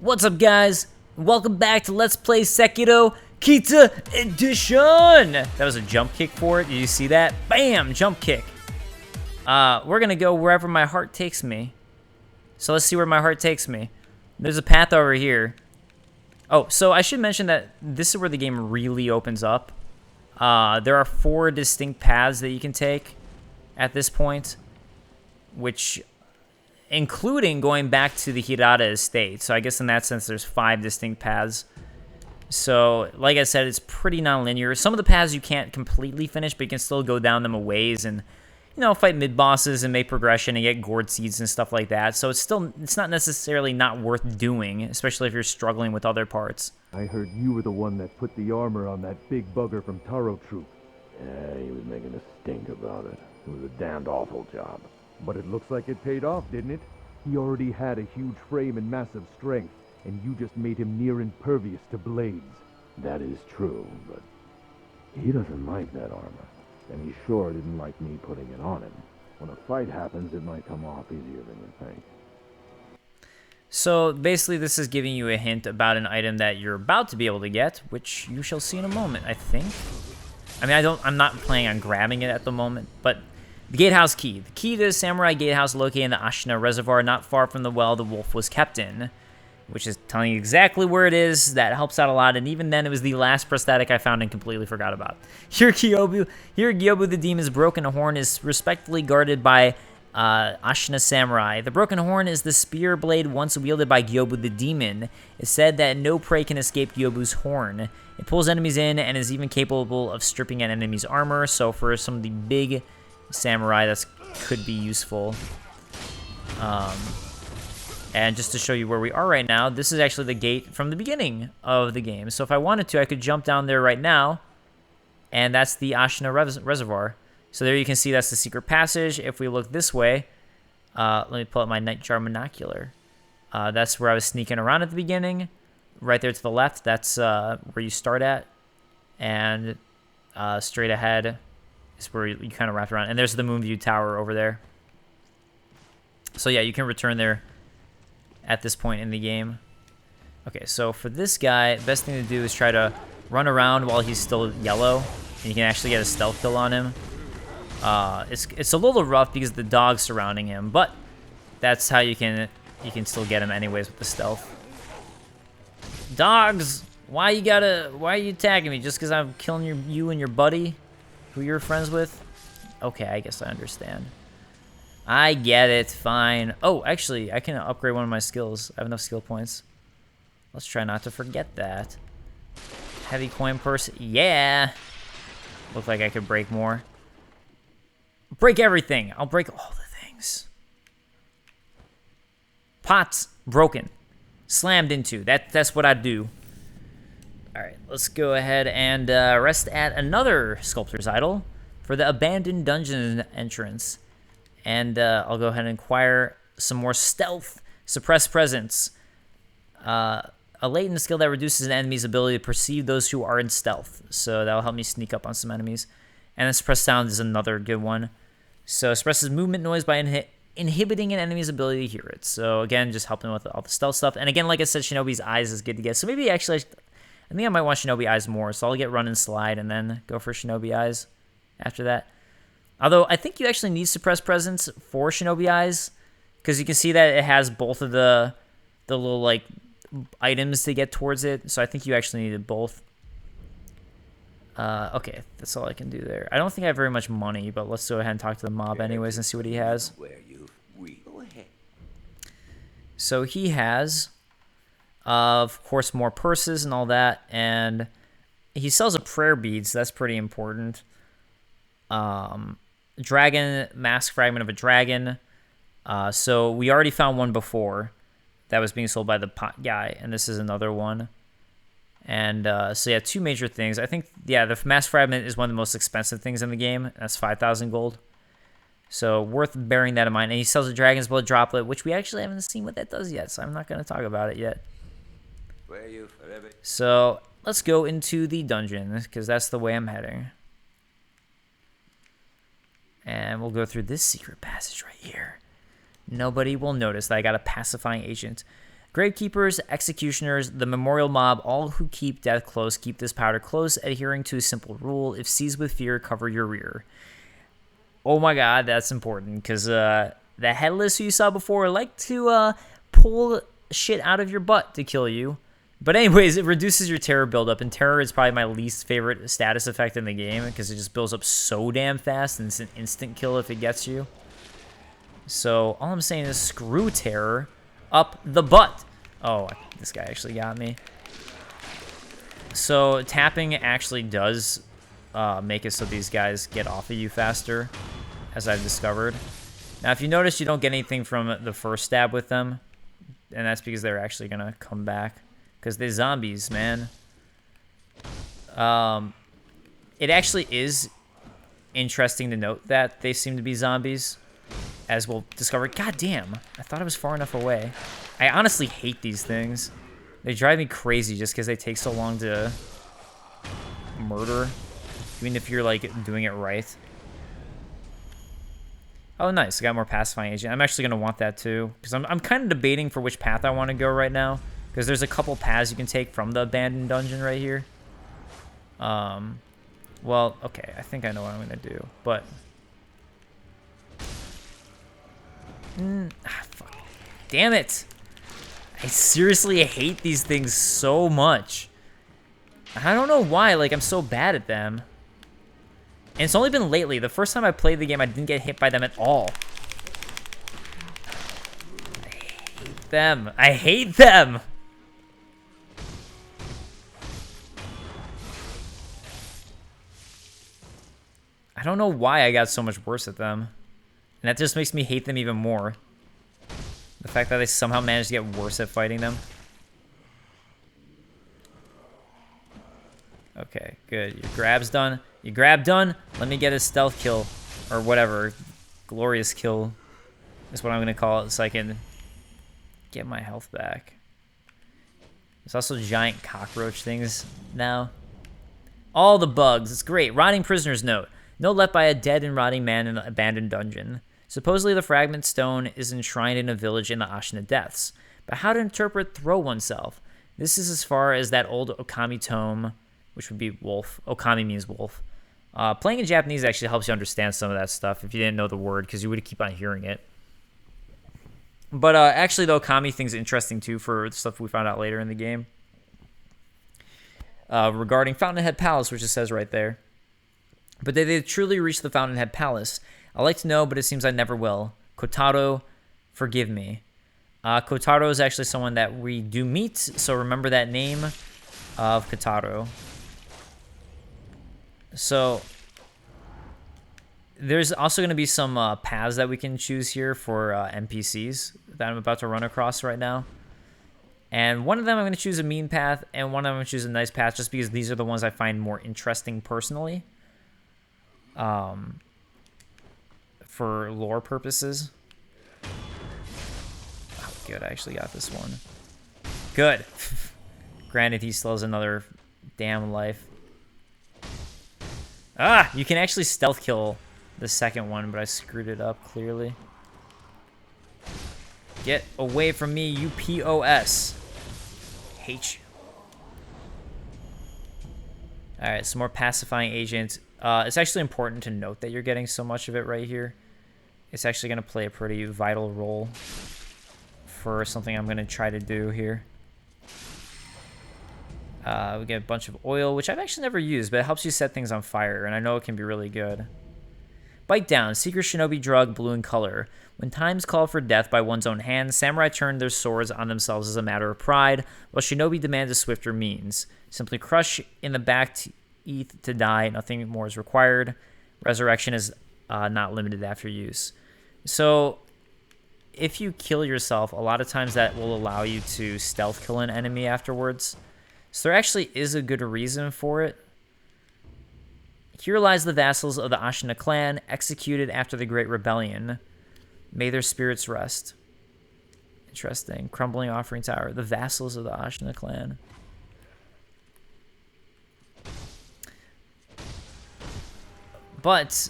What's up, guys? Welcome back to Let's Play Sekiro Kita Edition! That was a jump kick for it. Did you see that? Bam! Jump kick. We're gonna go wherever my heart takes me. So let's see where my heart takes me. There's a path over here. Oh, so I should mention that this is where the game really opens up. There are 4 distinct paths that you can take at this point, which including going back to the Hirata estate. So I guess in that sense, there's 5 distinct paths. So, like I said, it's pretty non-linear. Some of the paths you can't completely finish, but you can still go down them a ways and, you know, fight mid-bosses and make progression and get gourd seeds and stuff like that. So it's not necessarily not worth doing, especially if you're struggling with other parts. I heard you were the one that put the armor on that big bugger from Taro Troop. Yeah, he was making a stink about it. It was a damned awful job. But it looks like it paid off, didn't it? He already had a huge frame and massive strength, and you just made him near impervious to blades. That is true, but he doesn't like that armor. And he sure didn't like me putting it on him. When a fight happens, it might come off easier than you think. So basically this is giving you a hint about an item that you're about to be able to get, which you shall see in a moment, I think. I mean, I'm not planning on grabbing it at the moment, but the gatehouse key. The key to the samurai gatehouse located in the Ashina Reservoir not far from the well the wolf was kept in, which is telling you exactly where it is. That helps out a lot, and even then it was the last prosthetic I found and completely forgot about. Here Gyobu the demon's broken horn is respectfully guarded by Ashina Samurai. The broken horn is the spear blade once wielded by Gyobu the demon. It's said that no prey can escape Gyobu's horn. It pulls enemies in and is even capable of stripping an enemy's armor, so for some of the big samurai, that could be useful. And just to show you where we are right now, this is actually the gate from the beginning of the game. So if I wanted to, I could jump down there right now, and that's the Ashina Reservoir. So there you can see that's the secret passage. If we look this way, let me pull up my Nightjar Monocular. That's where I was sneaking around at the beginning. Right there to the left, that's where you start at. And straight ahead is where you kind of wrap around. And there's the Moonview Tower over there. So yeah, you can return there at this point in the game. Okay, so for this guy, best thing to do is try to run around while he's still yellow. And you can actually get a stealth kill on him. It's a little rough because the dog's surrounding him, but that's how you can still get him anyways with the stealth. Dogs! Why are you attacking me? Just because I'm killing you and your buddy? Who you're friends with? Okay, I guess I understand. I get it, fine. Oh, actually, I can upgrade one of my skills. I have enough skill points. Let's try not to forget that. Heavy coin purse, yeah! Looked like I could break more. Break everything! I'll break all the things. Pots, broken. Slammed into. That's what I do. Alright, let's go ahead and rest at another Sculptor's Idol for the Abandoned Dungeon entrance. And I'll go ahead and acquire some more stealth. Suppress presence. A latent skill that reduces an enemy's ability to perceive those who are in stealth. So that'll help me sneak up on some enemies. And then suppress sound is another good one. So suppresses movement noise by inhibiting an enemy's ability to hear it. So again, just helping with all the stealth stuff. And again, like I said, Shinobi's Eyes is good to get. So maybe actually, I think I might want Shinobi Eyes more. So I'll get Run and Slide and then go for Shinobi Eyes after that. Although I think you actually need Suppress Presence for Shinobi Eyes, because you can see that it has both of the little like items to get towards it. So I think you actually needed both. Okay, that's all I can do there. I don't think I have very much money, but let's go ahead and talk to the mob anyways and see what he has. So he has, of course, more purses and all that, and he sells a prayer bead, so that's pretty important. Dragon mask fragment of a dragon. So we already found one before that was being sold by the pot guy, and this is another one. And so yeah, 2 major things. I think, yeah, the mask fragment is one of the most expensive things in the game. That's 5,000 gold. So worth bearing that in mind. And he sells a dragon's blood droplet, which we actually haven't seen what that does yet, so I'm not going to talk about it yet. So let's go into the dungeon, because that's the way I'm heading. And we'll go through this secret passage right here. Nobody will notice that I got a pacifying agent. Gravekeepers, executioners, the memorial mob, all who keep death close, keep this powder close, adhering to a simple rule. If seized with fear, cover your rear. Oh my god, that's important, because the headless who you saw before like to pull shit out of your butt to kill you. But anyways, it reduces your terror buildup, and terror is probably my least favorite status effect in the game, because it just builds up so damn fast, and it's an instant kill if it gets you. So all I'm saying is screw terror up the butt. Oh, this guy actually got me. So tapping actually does make it so these guys get off of you faster, as I've discovered. Now, if you notice, you don't get anything from the first stab with them, and that's because they're actually going to come back, because they're zombies, man. It actually is interesting to note that they seem to be zombies, as we'll discover. God damn, I thought I was far enough away. I honestly hate these things. They drive me crazy just because they take so long to murder, even if you're, like, doing it right. Oh, nice. I got more pacifying agent. I'm actually going to want that, too, because I'm kind of debating for which path I want to go right now, because there's a couple paths you can take from the abandoned dungeon right here. Well, okay, I think I know what I'm going to do, but... fuck. Damn it! I seriously hate these things so much. I don't know why, like, I'm so bad at them. And it's only been lately. The first time I played the game, I didn't get hit by them at all. I hate them. I hate them! I don't know why I got so much worse at them. And that just makes me hate them even more. The fact that they somehow managed to get worse at fighting them. Okay, good. Your grab's done. Your grab done. Let me get a stealth kill. Or whatever. Glorious kill is what I'm going to call it, so I can get my health back. There's also giant cockroach things now. All the bugs. It's great. Rotting prisoner's note. Note left by a dead and rotting man in an abandoned dungeon. Supposedly the fragment stone is enshrined in a village in the Ashina Depths. But how to interpret throw oneself? This is as far as that old Okami tome, which would be wolf. Okami means wolf. Playing in Japanese actually helps you understand some of that stuff if you didn't know the word, because you would keep on hearing it. But actually, the Okami thing's interesting too for the stuff we found out later in the game. Regarding Fountainhead Palace, which it says right there. But did they truly reach the Fountainhead Palace? I'd like to know, but it seems I never will. Kotaro, forgive me. Kotaro is actually someone that we do meet, so remember that name of Kotaro. So, there's also going to be some paths that we can choose here for NPCs that I'm about to run across right now. And one of them I'm going to choose a mean path, and one of them I'm going to choose a nice path, just because these are the ones I find more interesting personally. For lore purposes. Oh, good. I actually got this one. Good. Granted, he still has another damn life. Ah! You can actually stealth kill the second one, but I screwed it up, clearly. Get away from me, you POS. Hate you. Alright, some more pacifying agents. It's actually important to note that you're getting so much of it right here. It's actually going to play a pretty vital role for something I'm going to try to do here. We get a bunch of oil, which I've actually never used, but it helps you set things on fire, and I know it can be really good. Bite down, secret shinobi drug, blue in color. When times call for death by one's own hand, samurai turn their swords on themselves as a matter of pride, while shinobi demands a swifter means. Simply crush in the back teeth to die, nothing more is required. Resurrection is not limited after use. So, if you kill yourself, a lot of times that will allow you to stealth kill an enemy afterwards. So there actually is a good reason for it. Here lies the vassals of the Ashina clan, executed after the Great Rebellion. May their spirits rest. Interesting. Crumbling offering tower. The vassals of the Ashina clan. But,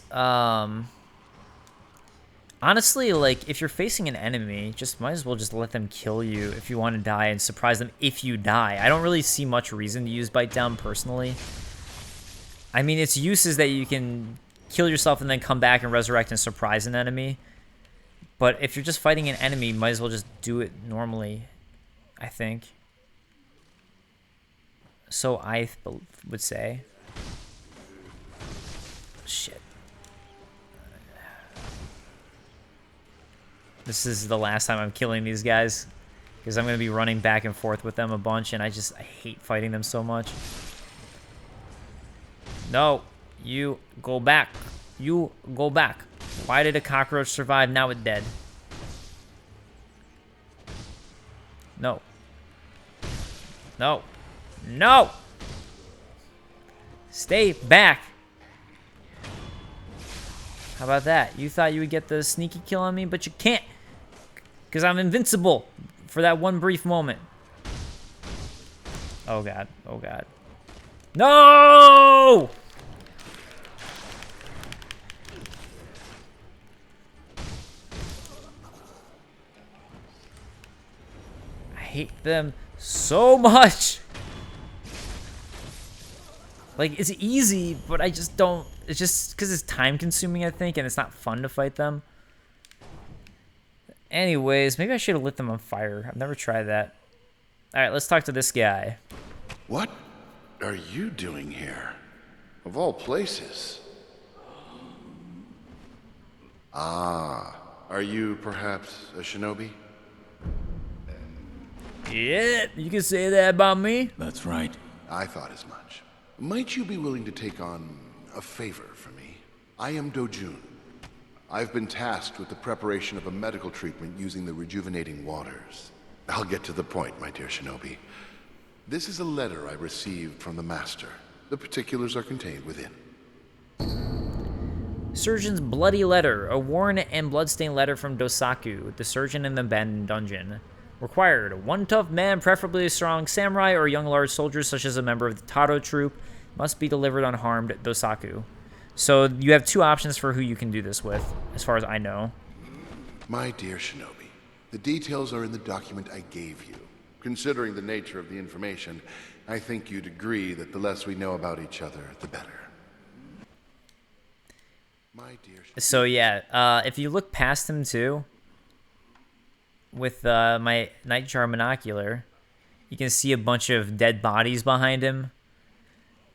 Honestly, like, if you're facing an enemy, just might as well just let them kill you if you want to die and surprise them if you die. I don't really see much reason to use Bite Down personally. I mean, its use is that you can kill yourself and then come back and resurrect and surprise an enemy. But if you're just fighting an enemy, might as well just do it normally, I think. So I would say. Shit. This is the last time I'm killing these guys, because I'm going to be running back and forth with them a bunch, and I hate fighting them so much. No, you go back. You go back. Why did a cockroach survive? Now it's dead. No. No. No! Stay back. How about that? You thought you would get the sneaky kill on me, but you can't. Because I'm invincible for that one brief moment. Oh, God. Oh, God. No! I hate them so much. Like, it's easy, but I just don't. It's just because it's time consuming, I think, and it's not fun to fight them. Anyways, maybe I should have lit them on fire. I've never tried that. All right, let's talk to this guy. What are you doing here? Of all places. Ah, are you perhaps a shinobi? Yeah, you can say that about me. That's right. I thought as much. Might you be willing to take on a favor for me? I am Dojun. I've been tasked with the preparation of a medical treatment using the rejuvenating waters. I'll get to the point, my dear shinobi. This is a letter I received from the master. The particulars are contained within. Surgeon's bloody letter. A worn and bloodstained letter from Dosaku, the surgeon in the abandoned dungeon. Required. One tough man, preferably a strong samurai or young large soldier such as a member of the Taro troop, must be delivered unharmed. Dosaku. So you have two options for who you can do this with, as far as I know. My dear shinobi, the details are in the document I gave you. Considering the nature of the information, I think you'd agree that the less we know about each other, the better. My dear shinobi. So yeah, if you look past him too, with my Nightjar Monocular, you can see a bunch of dead bodies behind him,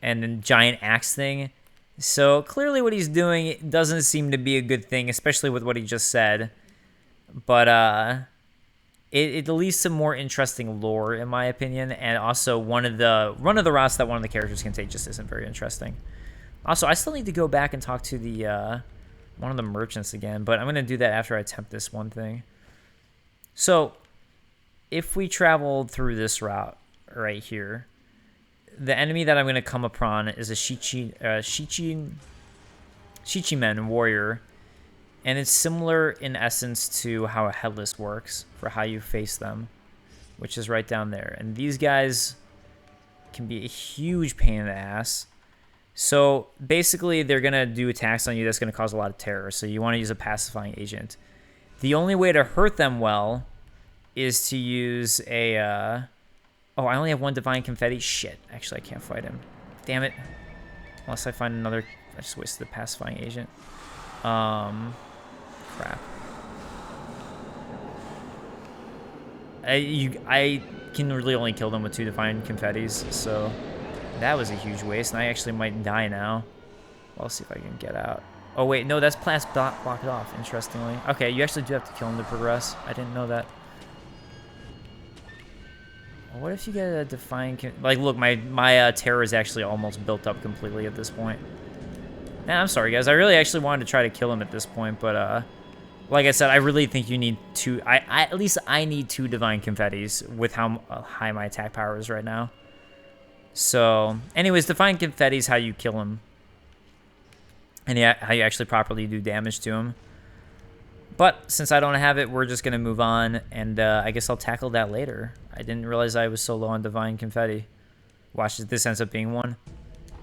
and a giant axe thing. So clearly what he's doing doesn't seem to be a good thing, especially with what he just said. But it leads to more interesting lore, in my opinion, and also one of the routes that one of the characters can take just isn't very interesting. Also, I still need to go back and talk to the one of the merchants again, but I'm going to do that after I attempt this one thing. So, if we traveled through this route right here, the enemy that I'm going to come upon is a Shichimen warrior, and it's similar in essence to how a headless works for how you face them, which is right down there. And these guys can be a huge pain in the ass. So basically, they're going to do attacks on you that's going to cause a lot of terror, so you want to use a pacifying agent. The only way to hurt them well is to use a... Oh, I only have one Divine Confetti? Shit. Actually, I can't fight him. Damn it. Unless I find another... I just wasted the pacifying agent. Crap. I can really only kill them with 2 Divine Confettis, so... That was a huge waste, and I actually might die now. Well, I'll see if I can get out. Oh, wait. No, that's blocked off, interestingly. Okay, you actually do have to kill him to progress. I didn't know that. What if you get a Define... Like, look, my terror is actually almost built up completely at this point. Nah, I'm sorry, guys. I really actually wanted to try to kill him at this point, but, like I said, I really think you need 2... at least I need 2 Divine Confettis with how high my attack power is right now. So, anyways, Divine Confetti is how you kill him. And yeah, how you actually properly do damage to him. But since I don't have it, we're just going to move on. And I guess I'll tackle that later. I didn't realize I was so low on Divine Confetti. Watch, this ends up being one.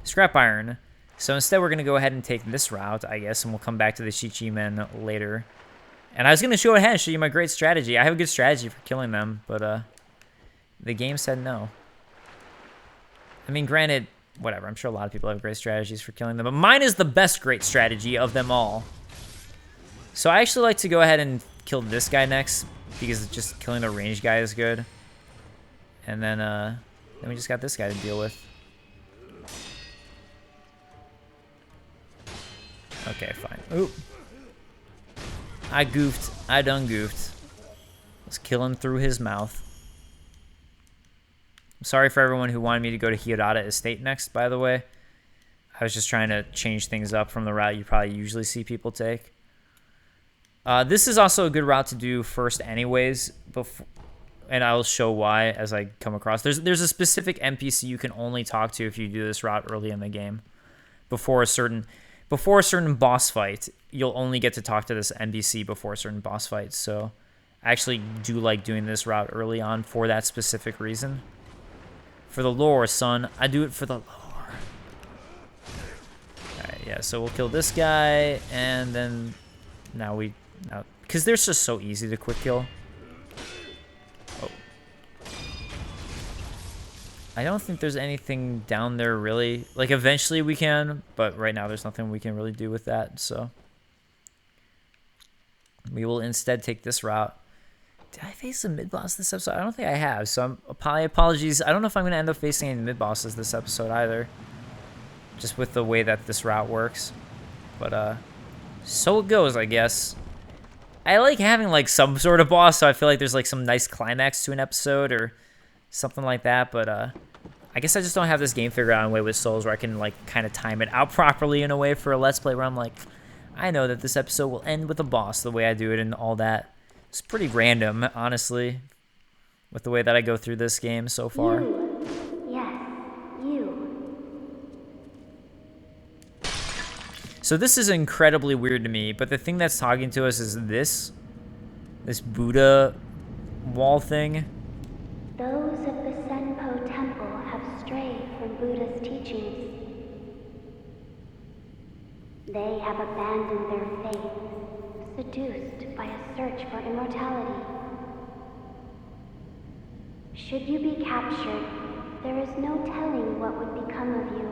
Scrap Iron. So instead, we're going to go ahead and take this route, I guess. And we'll come back to the Shichimen later. And I was going to show ahead and show you my great strategy. I have a good strategy for killing them, but the game said no. I mean, granted, whatever. I'm sure a lot of people have great strategies for killing them, but mine is the best great strategy of them all. So I actually like to go ahead and kill this guy next, because just killing the ranged guy is good. And then we just got this guy to deal with. Okay, fine. Oop. I goofed. I done goofed. Let's kill him through his mouth. I'm sorry for everyone who wanted me to go to Hirata Estate next, by the way. I was just trying to change things up from the route you probably usually see people take. This is also a good route to do first anyways, and I'll show why as I come across. There's a specific NPC you can only talk to if you do this route early in the game. Before a certain boss fight, you'll only get to talk to this NPC before a certain boss fight. So I actually do like doing this route early on for that specific reason. For the lore, son. I do it for the lore. Alright, yeah, so we'll kill this guy, and then now because they're just so easy to quick kill. Oh. I don't think there's anything down there really. Like, eventually we can, but right now there's nothing we can really do with that, so. We will instead take this route. Did I face a mid-boss this episode? I don't think I have, so apologies. I don't know if I'm going to end up facing any mid-bosses this episode either. Just with the way that this route works. But, so it goes, I guess. I like having, like, some sort of boss, so I feel like there's, like, some nice climax to an episode or something like that, but, I guess I just don't have this game figured out in a way with Souls where I can, like, kind of time it out properly in a way for a Let's Play where I'm like, I know that this episode will end with a boss the way I do it and all that. It's pretty random, honestly, with the way that I go through this game so far. Yes, you. So this is incredibly weird to me, but the thing that's talking to us is this Buddha wall thing. Those of the Senpo Temple have strayed from Buddha's teachings. They have abandoned their faith, seduced by a search for immortality. Should you be captured, there is no telling what would become of you.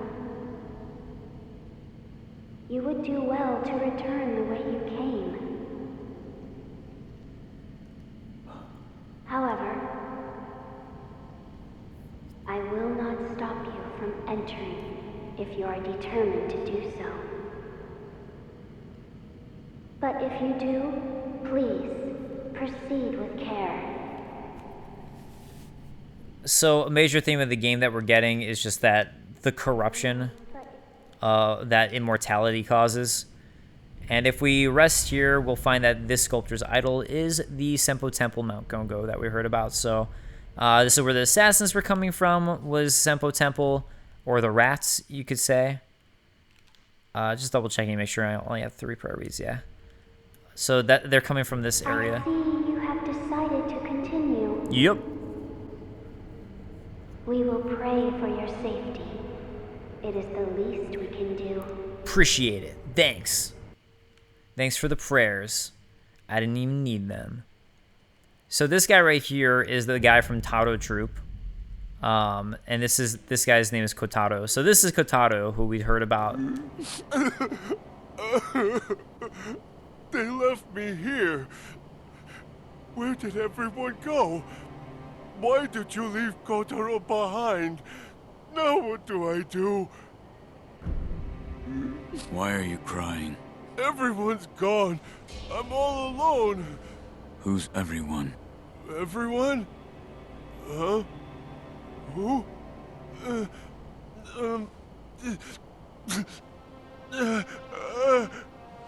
You would do well to return the way you came. However, I will not stop you from entering if you are determined to do so. But if you do, please proceed with care. So a major theme of the game that we're getting is just that the corruption that immortality causes. And if we rest here, we'll find that this sculptor's idol is the Senpo Temple Mount Gongo that we heard about. So this is where the assassins were coming from, was Senpo Temple, or the rats, you could say. Just double checking to make sure I only have 3 priorities, yeah. So that they're coming from this area. I see you have decided to continue. Yep. We will pray for your safety. It is the least we can do. Appreciate it. Thanks. Thanks for the prayers. I didn't even need them. So this guy right here is the guy from Taro Troop. And this guy's name is Kotaro. So this is Kotaro, who we'd heard about. They left me here. Where did everyone go? Why did you leave Kotaro behind? Now what do I do? Why are you crying? Everyone's gone. I'm all alone. Who's everyone? Everyone? Huh? Who?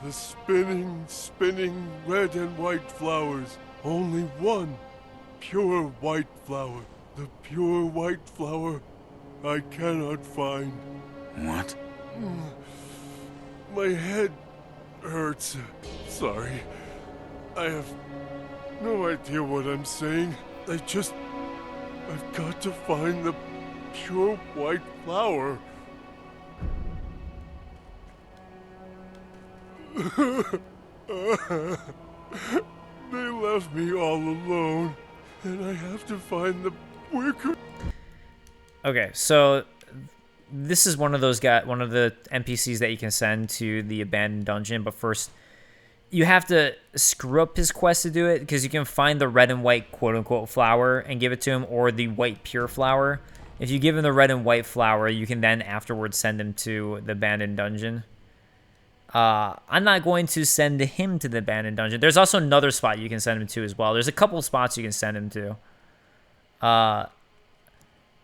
The spinning red and white flowers. Only one pure white flower. The pure white flower I cannot find. What? My head hurts. Sorry. I have no idea what I'm saying. I've got to find the pure white flower. They left me all alone, and I have to find the wicker. Okay, so this is one of those one of the NPCs that you can send to the abandoned dungeon, but first you have to screw up his quest to do it, because you can find the red and white quote-unquote flower and give it to him, or the white pure flower. If you give him the red and white flower, you can then afterwards send him to the abandoned dungeon. I'm not going to send him to the abandoned dungeon. There's also another spot you can send him to as well. There's a couple spots you can send him to.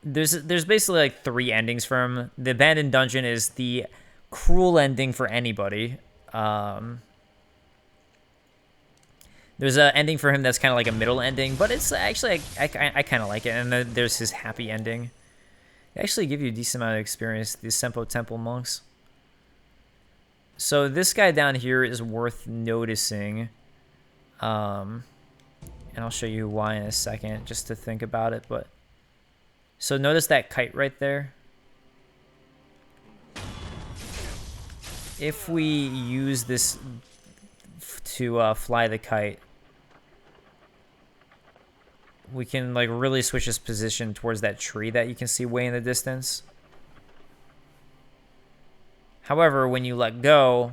There's basically like 3 endings for him. The abandoned dungeon is the cruel ending for anybody. There's an ending for him that's kind of like a middle ending, but it's actually, I kind of like it. And then there's his happy ending. They actually give you a decent amount of experience, the Senpo Temple monks. So this guy down here is worth noticing. And I'll show you why in a second, just to think about it. But so notice that kite right there. If we use this to fly the kite, we can like really switch his position towards that tree that you can see way in the distance. However, when you let go,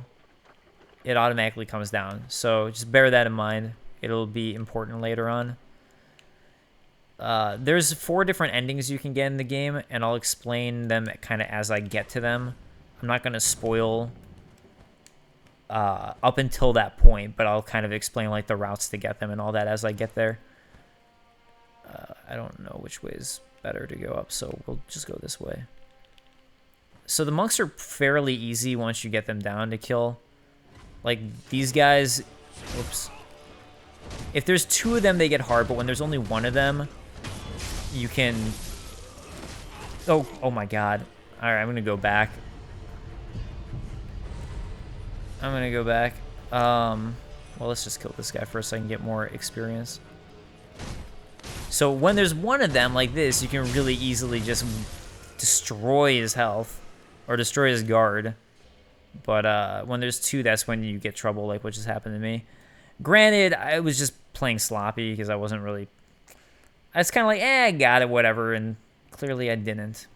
it automatically comes down. So just bear that in mind. It'll be important later on. There's 4 different endings you can get in the game, and I'll explain them kind of as I get to them. I'm not going to spoil up until that point, but I'll kind of explain like the routes to get them and all that as I get there. I don't know which way is better to go up, so we'll just go this way. So the monks are fairly easy once you get them down to kill. Like these guys, whoops. If there's 2 of them, they get hard, but when there's only 1 of them, you can... Oh my god. Alright, I'm gonna go back. Well, let's just kill this guy first so I can get more experience. So when there's 1 of them like this, you can really easily just destroy his health or destroy his guard. But when there's 2, that's when you get trouble, like what just happened to me. Granted, I was just playing sloppy because I wasn't really... I was kind of like, I got it, whatever, and clearly I didn't.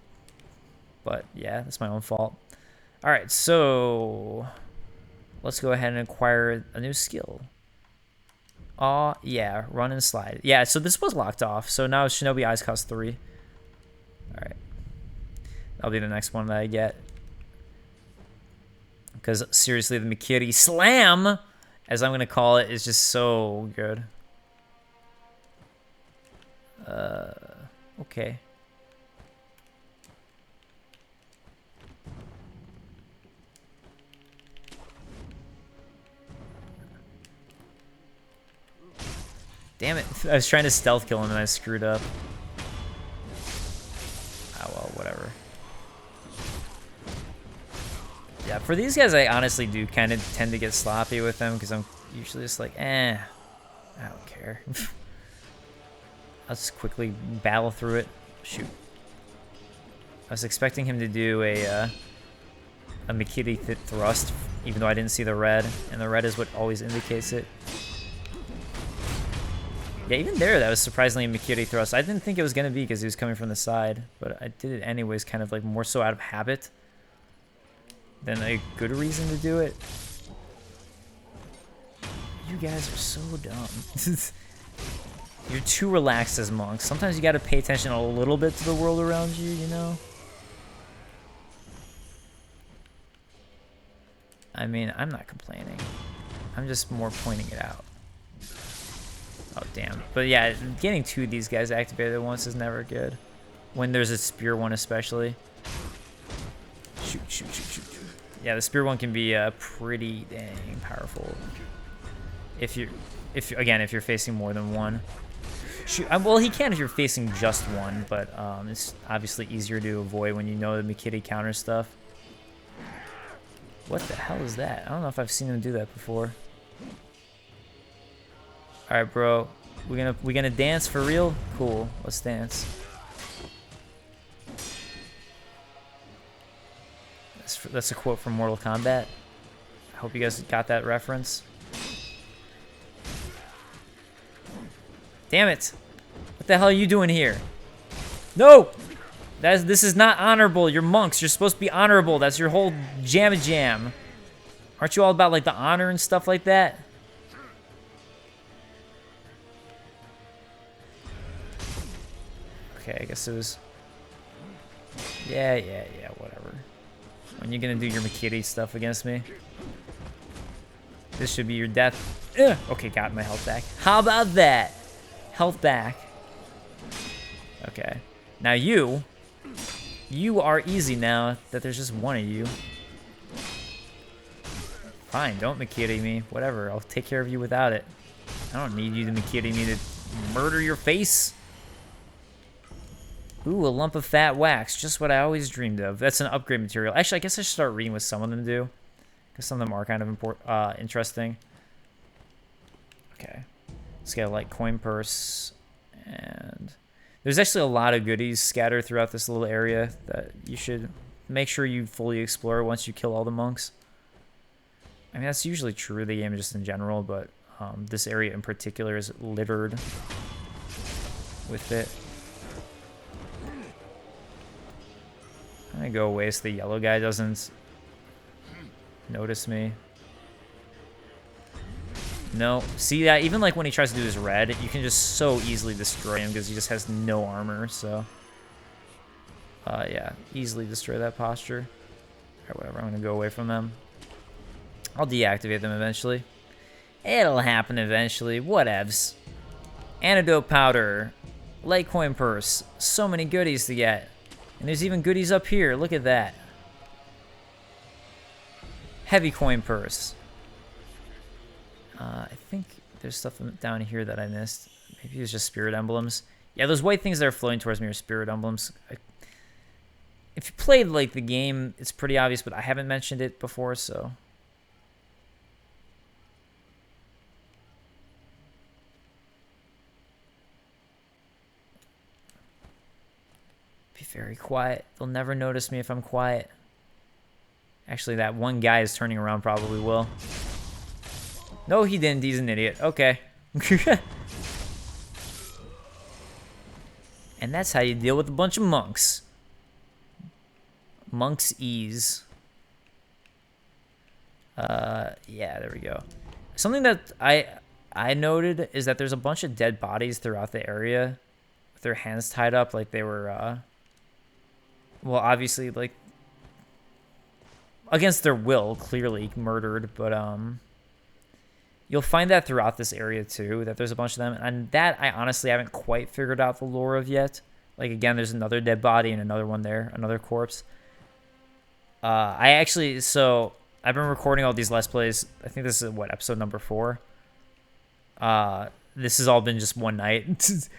But yeah, that's my own fault. Alright, so... let's go ahead and acquire a new skill. Aw, yeah, run and slide. Yeah, so this was locked off, so now Shinobi Eyes cost 3. Alright. That'll be the next one that I get. Because, seriously, the Mikiri Slam, as I'm going to call it, is just so good. Okay. Damn it. I was trying to stealth kill him and I screwed up. Oh, well, whatever. Yeah, for these guys, I honestly do kind of tend to get sloppy with them because I'm usually just like, I don't care. I'll just quickly battle through it. Shoot. I was expecting him to do a Mikiri thrust, even though I didn't see the red, and the red is what always indicates it. Yeah, even there, that was surprisingly a Mikiri thrust. I didn't think it was going to be because he was coming from the side, but I did it anyways, kind of like more so out of habit than a good reason to do it. You guys are so dumb. You're too relaxed as monks. Sometimes you got to pay attention a little bit to the world around you, you know? I mean, I'm not complaining. I'm just more pointing it out. Oh, damn. But yeah, getting 2 of these guys activated at once is never good. When there's a spear one especially. Shoot, shoot, shoot, shoot. Yeah, the spear one can be pretty dang powerful. If you're facing more than one. Shoot, well, he can if you're facing just one, but it's obviously easier to avoid when you know the Mikiri counter stuff. What the hell is that? I don't know if I've seen him do that before. All right, bro. We gonna dance for real? Cool. Let's dance. That's a quote from Mortal Kombat. I hope you guys got that reference. Damn it. What the hell are you doing here? No! This is not honorable. You're monks. You're supposed to be honorable. That's your whole jam. Aren't you all about, like, the honor and stuff like that? Okay, I guess it was... Yeah, whatever. When you gonna do your McCune stuff against me? This should be your death. Ugh. Okay, got my health back. How about that? Health back. Okay. Now you are easy now that there's just one of you. Fine, don't McCune me. Whatever, I'll take care of you without it. I don't need you to McCune me to murder your face. Ooh, a lump of fat wax. Just what I always dreamed of. That's an upgrade material. Actually, I guess I should start reading what some of them do. Because some of them are kind of interesting. Okay. Let's get a light coin purse. And there's actually a lot of goodies scattered throughout this little area that you should make sure you fully explore once you kill all the monks. I mean, that's usually true of the game just in general, but this area in particular is littered with it. I'm gonna go away so the yellow guy doesn't notice me. No, see that? Even like when he tries to do his red, you can just so easily destroy him because he just has no armor, so... yeah, easily destroy that posture. Alright, whatever, I'm gonna go away from them. I'll deactivate them eventually. It'll happen eventually, whatevs. Antidote powder. Light coin purse. So many goodies to get. And there's even goodies up here, look at that. Heavy coin purse. I think there's stuff down here that I missed. Maybe it's just spirit emblems. Yeah, those white things that are floating towards me are spirit emblems. If you played like the game, it's pretty obvious, but I haven't mentioned it before, so... Be very quiet. They'll never notice me if I'm quiet. Actually, that one guy is turning around probably will. No, he didn't. He's an idiot. Okay. And that's how you deal with a bunch of monks. Monk's ease. Yeah, there we go. Something that I noted is that there's a bunch of dead bodies throughout the area with their hands tied up like they were, well, obviously, like, against their will, clearly murdered, but, you'll find that throughout this area, too, that there's a bunch of them, and that I honestly haven't quite figured out the lore of yet. Like, again, there's another dead body and another one there, another corpse. So, I've been recording all these Let's Plays. I think this is, what, episode number 4? This has all been just one night. This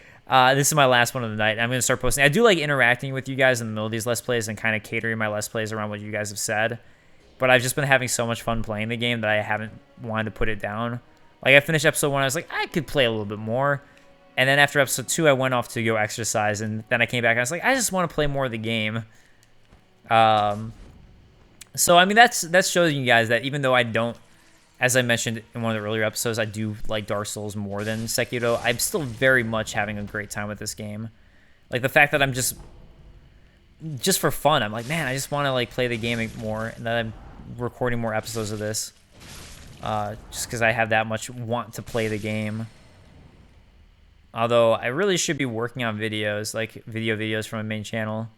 is my last one of the night. I'm going to start posting. I do like interacting with you guys in the middle of these Let's Plays and kind of catering my Let's Plays around what you guys have said. But I've just been having so much fun playing the game that I haven't wanted to put it down. Like, I finished episode 1, I was like, I could play a little bit more. And then after episode 2, I went off to go exercise, and then I came back and I was like, I just want to play more of the game. So, I mean, that's showing you guys that even though I don't, as I mentioned in one of the earlier episodes, I do like Dark Souls more than Sekiro, I'm still very much having a great time with this game. Like, the fact that I'm just for fun, I'm like, man, I just want to, like, play the game more, and that I'm recording more episodes of this. Just because I have that much want to play the game. Although, I really should be working on videos, like videos from my main channel.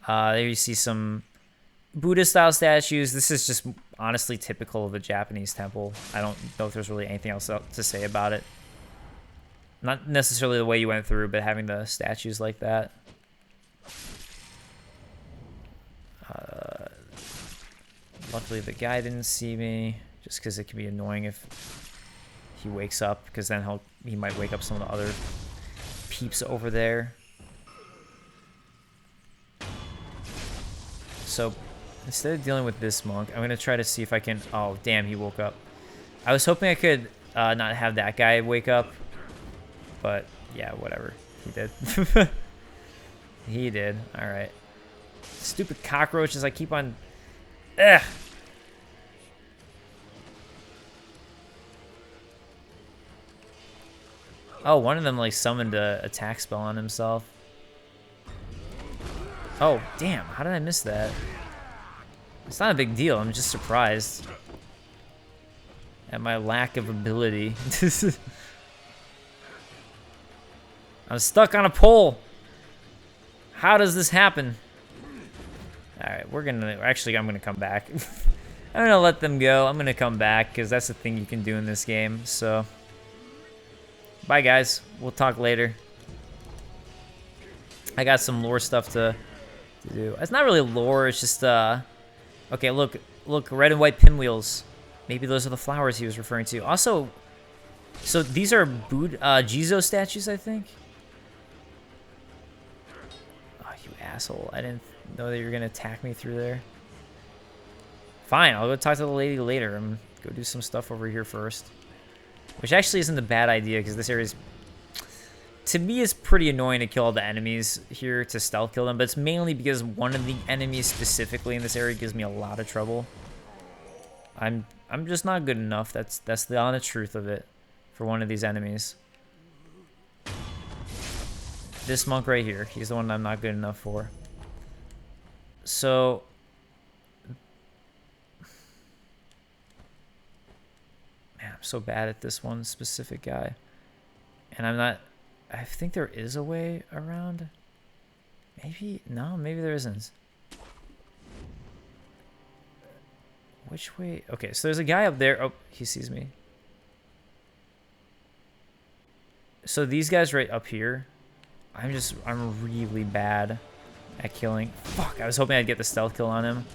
There you see some Buddha-style statues. This is just honestly typical of a Japanese temple. I don't know if there's really anything else to say about it. Not necessarily the way you went through, but having the statues like that. Luckily, the guy didn't see me, just because it can be annoying if he wakes up, because then he might wake up some of the other peeps over there. So, instead of dealing with this monk, I'm going to try to see if I can... Oh, damn, he woke up. I was hoping I could not have that guy wake up, but yeah, whatever. He did. He did. Alright. Stupid cockroaches, I keep on... Ugh! Oh, one of them like summoned a attack spell on himself. Oh, damn. How did I miss that? It's not a big deal. I'm just surprised at my lack of ability. I'm stuck on a pole. How does this happen? Alright, I'm gonna come back. I'm gonna let them go. I'm gonna come back because that's the thing you can do in this game. So, bye guys. We'll talk later. I got some lore stuff to do. It's not really lore. It's just okay. Look, red and white pinwheels. Maybe those are the flowers he was referring to. Also, so these are Jizo statues, I think. Oh, you asshole! I didn't know that you were gonna attack me through there. Fine, I'll go talk to the lady later and go do some stuff over here first. Which actually isn't a bad idea because this area is, to me, it's pretty annoying to kill all the enemies here to stealth kill them, but it's mainly because one of the enemies specifically in this area gives me a lot of trouble. I'm just not good enough. That's the honest truth of it for one of these enemies. This monk right here, he's the one I'm not good enough for. So man, I'm so bad at this one specific guy. And I think there is a way around. Maybe, no, maybe there isn't. Which way? Okay, so there's a guy up there. Oh, he sees me. So these guys right up here, I'm really bad at killing. Fuck, I was hoping I'd get the stealth kill on him.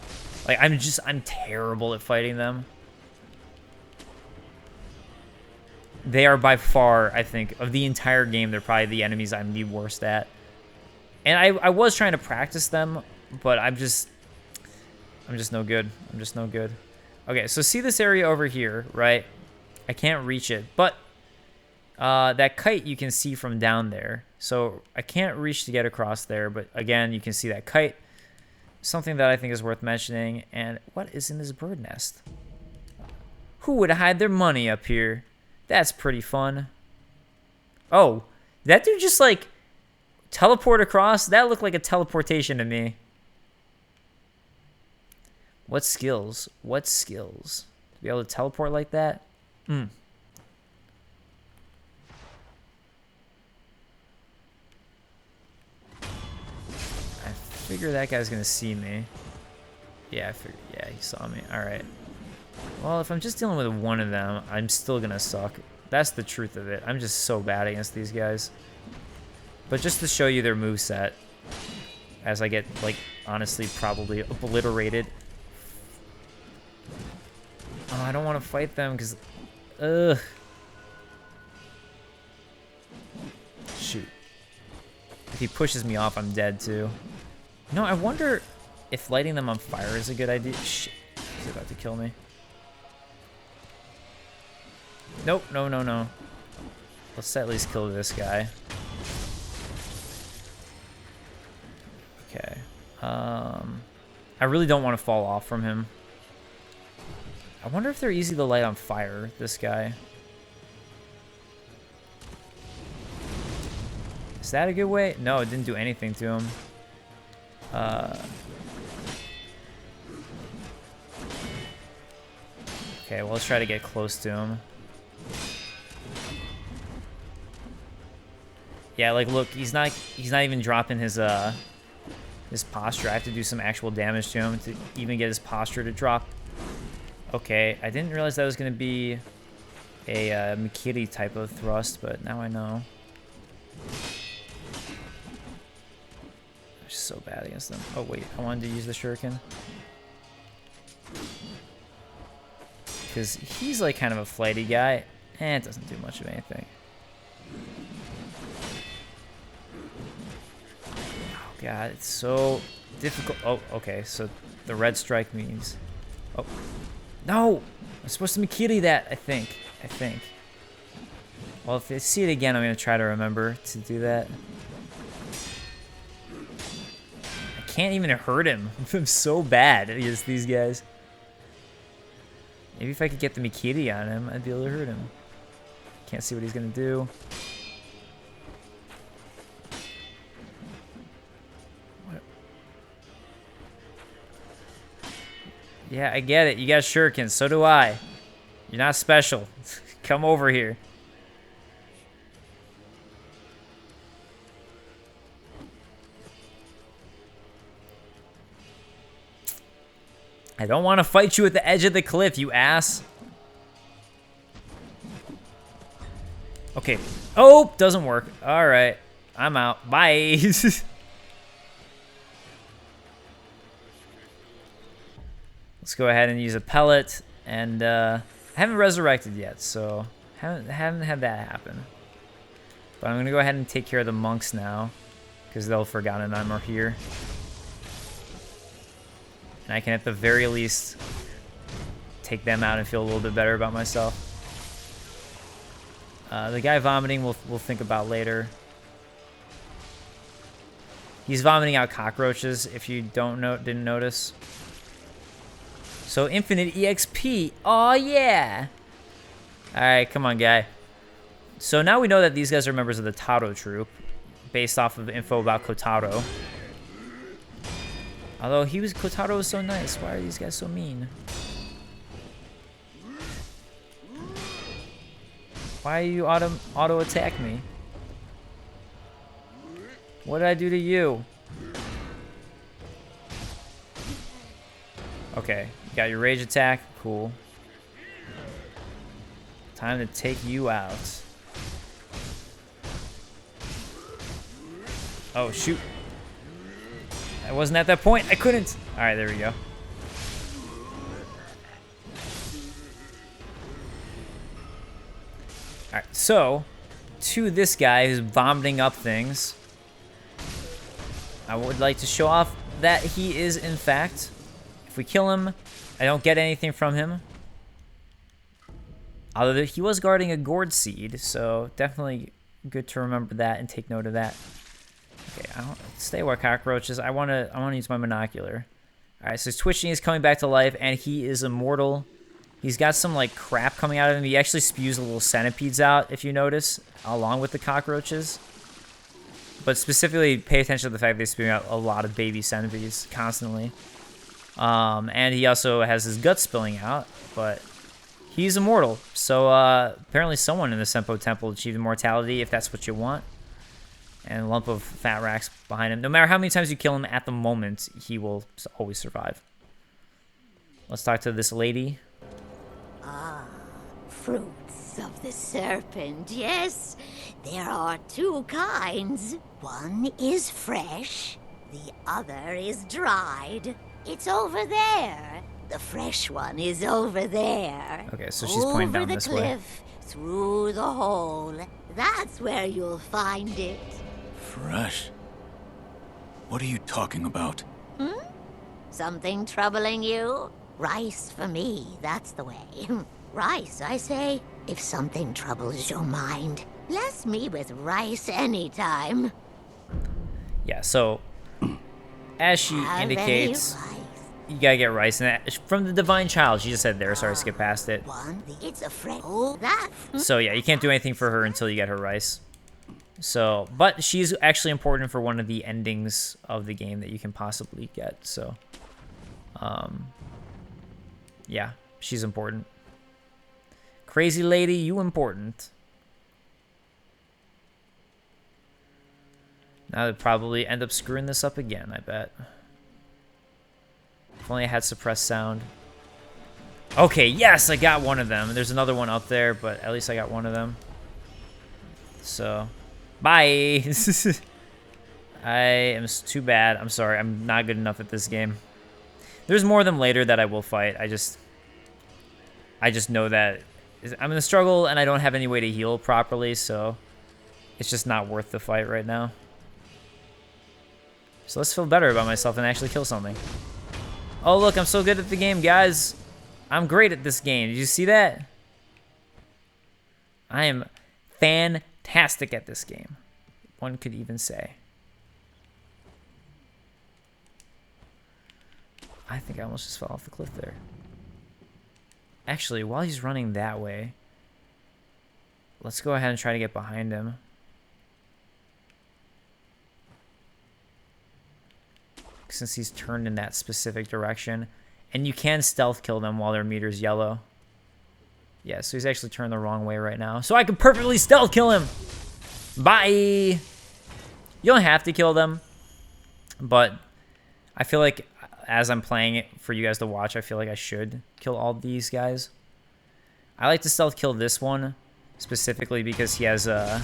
Like, I'm terrible at fighting them. They are by far, I think, of the entire game, they're probably the enemies I'm the worst at. And I was trying to practice them, but I'm just no good. I'm just no good. Okay, so see this area over here, right? I can't reach it, but that kite you can see from down there. So I can't reach to get across there, but again, you can see that kite. Something that I think is worth mentioning. And what is in this bird nest? Who would hide their money up here? That's pretty fun. Oh, that dude just like teleport across? That looked like a teleportation to me. What skills? What skills? To be able to teleport like that? I figure that guy's gonna see me. Yeah, I figured. Yeah, he saw me. All right. Well, if I'm just dealing with one of them, I'm still gonna suck. That's the truth of it. I'm just so bad against these guys. But just to show you their moveset, as I get, like, honestly, probably obliterated. Oh, I don't want to fight them because, ugh. Shoot. If he pushes me off, I'm dead too. No, I wonder if lighting them on fire is a good idea. Shit, he's about to kill me. Nope, no, no, no. Let's at least kill this guy. Okay. I really don't want to fall off from him. I wonder if they're easy to light on fire, this guy. Is that a good way? No, it didn't do anything to him. Okay, well, let's try to get close to him. Yeah, like, look, he's not even dropping his posture. I have to do some actual damage to him to even get his posture to drop. Okay, I didn't realize that was going to be a McCune type of thrust, but now I know. I'm just so bad against them. Oh, wait, I wanted to use the shuriken. Because he's, like, kind of a flighty guy. It doesn't do much of anything. Oh, God, it's so difficult. Oh, okay, so the red strike means... Oh, no! I'm supposed to McCune that, I think. Well, if I see it again, I'm going to try to remember to do that. I can't even hurt him. I'm so bad against these guys. Maybe if I could get the McCune on him, I'd be able to hurt him. Can't see what he's going to do. Yeah, I get it. You got shurikens. So do I. You're not special. Come over here. I don't want to fight you at the edge of the cliff, you ass. Okay. Oh, doesn't work. All right. I'm out. Bye. Let's go ahead and use a pellet. And I haven't resurrected yet, so haven't had that happen. But I'm going to go ahead and take care of the monks now, because they'll have forgotten I'm here. And I can, at the very least, take them out and feel a little bit better about myself. The guy vomiting, we'll think about later. He's vomiting out cockroaches, if you didn't notice. So infinite EXP. Oh yeah. All right, come on, guy. So now we know that these guys are members of the Taro troop, based off of info about Kotaro. Although Kotaro was so nice, why are these guys so mean? Why are you auto attack me? What did I do to you? Okay, you got your rage attack, cool. Time to take you out. Oh shoot. I wasn't at that point. I couldn't. All right, there we go. All right, so to this guy who's vomiting up things, I would like to show off that he is, in fact, if we kill him, I don't get anything from him. Although he was guarding a gourd seed, so definitely good to remember that and take note of that. Okay, I don't stay away cockroaches. I wanna use my monocular. All right, so he's twitching, he's coming back to life, and he is immortal. He's got some like crap coming out of him. He actually spews the little centipedes out, if you notice, along with the cockroaches. But specifically, pay attention to the fact they spew out a lot of baby centipedes constantly. And he also has his guts spilling out, but he's immortal. So apparently someone in the Senpo Temple achieved immortality, if that's what you want. And a lump of fat racks behind him. No matter how many times you kill him at the moment, he will always survive. Let's talk to this lady. Ah, fruits of the serpent, yes. There are two kinds. One is fresh, the other is dried. It's over there. The fresh one is over there. Okay, so she's pointing down this way. Over the cliff, through the hole. That's where you'll find it. Fresh? What are you talking about? Something troubling you? Rice for me, that's the way. Rice, I say. If something troubles your mind, bless me with rice anytime. Yeah, so as she indicates, you gotta get rice. And that, from the Divine Child, she just said there. Sorry, skip past it. It's a friend. Oh, that. So yeah, you can't do anything for her until you get her rice. So, but she's actually important for one of the endings of the game that you can possibly get. So, yeah, she's important. Crazy lady, you important. Now they'll probably end up screwing this up again, I bet. If only I had suppressed sound. Okay, yes, I got one of them. There's another one up there, but at least I got one of them. So, bye. I am too bad. I'm sorry. I'm not good enough at this game. There's more of them later that I will fight. I just know that I'm in a struggle and I don't have any way to heal properly, so it's just not worth the fight right now. So let's feel better about myself and actually kill something. Oh, look, I'm so good at the game, guys. I'm great at this game. Did you see that? I am fantastic at this game. One could even say. I think I almost just fell off the cliff there. Actually, while he's running that way, let's go ahead and try to get behind him. Since he's turned in that specific direction. And you can stealth kill them while their meter's yellow. Yeah, so he's actually turned the wrong way right now. So I can perfectly stealth kill him. Bye. You don't have to kill them. But I feel like as I'm playing it for you guys to watch, I feel like I should kill all these guys. I like to stealth kill this one specifically because he has a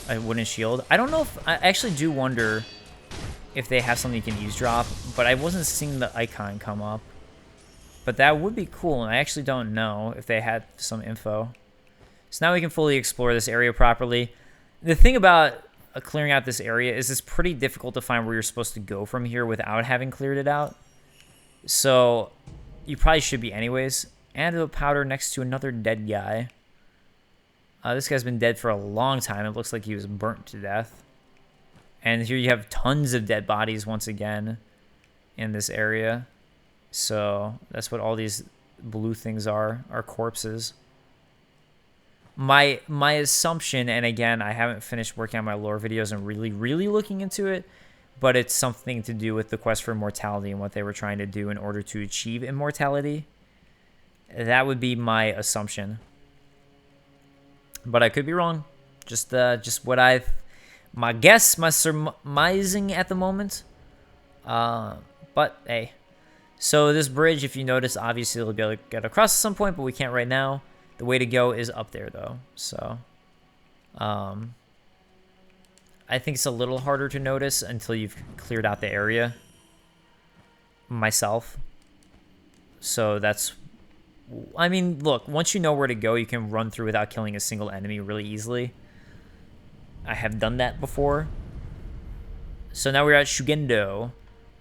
wooden shield. I don't know if... I actually do wonder if they have something you can eavesdrop, but I wasn't seeing the icon come up. But that would be cool, and I actually don't know if they had some info. So now we can fully explore this area properly. The thing about clearing out this area is it's pretty difficult to find where you're supposed to go from here without having cleared it out. So you probably should be anyways. Antidote powder next to another dead guy. This guy's been dead for a long time. It looks like he was burnt to death. And here you have tons of dead bodies once again in this area. So that's what all these blue things are corpses. My assumption, and again, I haven't finished working on my lore videos and really looking into it, but it's something to do with the quest for immortality and what they were trying to do in order to achieve immortality. That would be my assumption. But I could be wrong. Just what my guess, my surmising at the moment. But hey. So this bridge, if you notice, obviously it'll be able to get across at some point, but we can't right now. The way to go is up there though. So I think it's a little harder to notice until you've cleared out the area myself. So that's, I mean, look, once you know where to go, you can run through without killing a single enemy really easily. I have done that before. So now we're at Shugendo.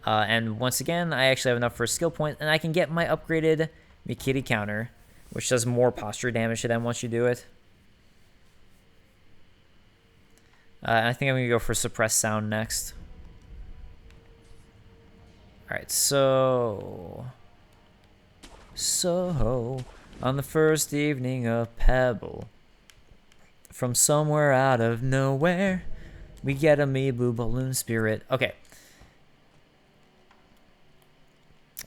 And once again, I actually have enough for a skill point, and I can get my upgraded Mikiri counter, which does more posture damage to them once you do it. I think I'm going to go for suppressed sound next. Alright, so on the first evening of Pebble, from somewhere out of nowhere, we get a Mibu balloon spirit. Okay.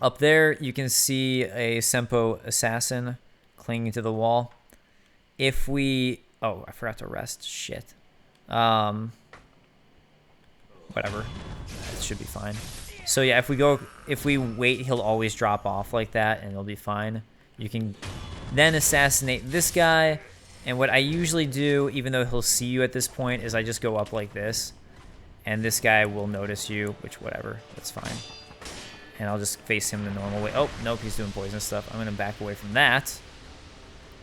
Up there, you can see a Senpo assassin clinging to the wall. If we... Oh, I forgot to rest. Shit. Whatever. It should be fine. So yeah, if we wait, he'll always drop off like that, and it'll be fine. You can then assassinate this guy, and what I usually do, even though he'll see you at this point, is I just go up like this, and this guy will notice you, which whatever, that's fine. And I'll just face him the normal way. Oh, nope, he's doing poison stuff. I'm going to back away from that,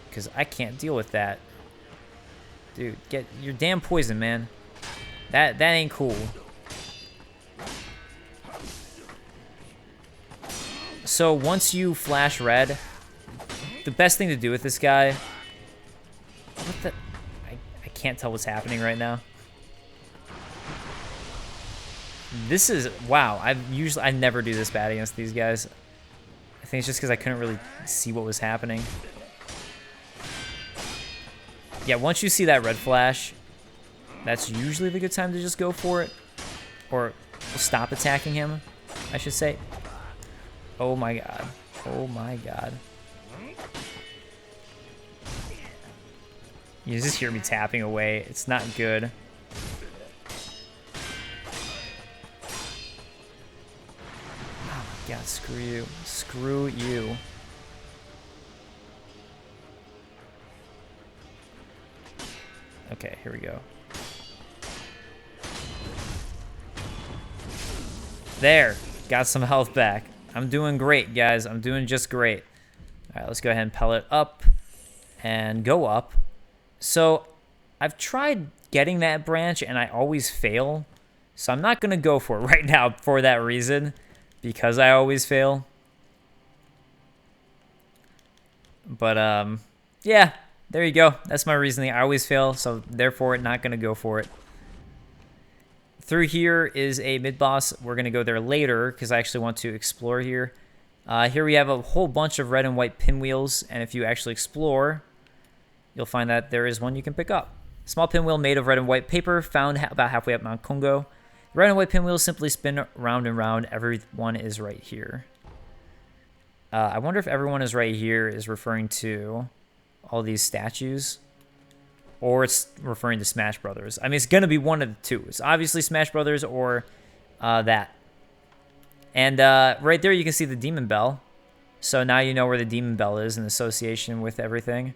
because I can't deal with that. Dude, get your damn poison, man. That ain't cool. So once you flash red, the best thing to do with this guy... What the... I can't tell what's happening right now. This is... Wow, I never do this bad against these guys. I think it's just because I couldn't really see what was happening. Yeah, once you see that red flash, that's usually the good time to just go for it. Or stop attacking him, I should say. Oh my god. Oh my god. You just hear me tapping away. It's not good. Oh my god, screw you. Screw you. Okay, here we go. There. Got some health back. I'm doing great, guys. I'm doing just great. All right, let's go ahead and pellet up and go up. So I've tried getting that branch, and I always fail. So I'm not going to go for it right now for that reason, because I always fail. But, yeah, there you go. That's my reasoning. I always fail, so therefore not going to go for it. Through here is a mid-boss. We're going to go there later because I actually want to explore here. Here we have a whole bunch of red and white pinwheels, and if you actually explore, you'll find that there is one you can pick up. Small pinwheel made of red and white paper, found about halfway up Mount Congo. Red and white pinwheels simply spin round and round. Every one is right here. I wonder if everyone is right here is referring to all these statues, or it's referring to Smash Brothers. I mean, it's gonna be one of the two. It's obviously Smash Brothers or that. And right there, you can see the Demon Bell. So now you know where the Demon Bell is in association with everything.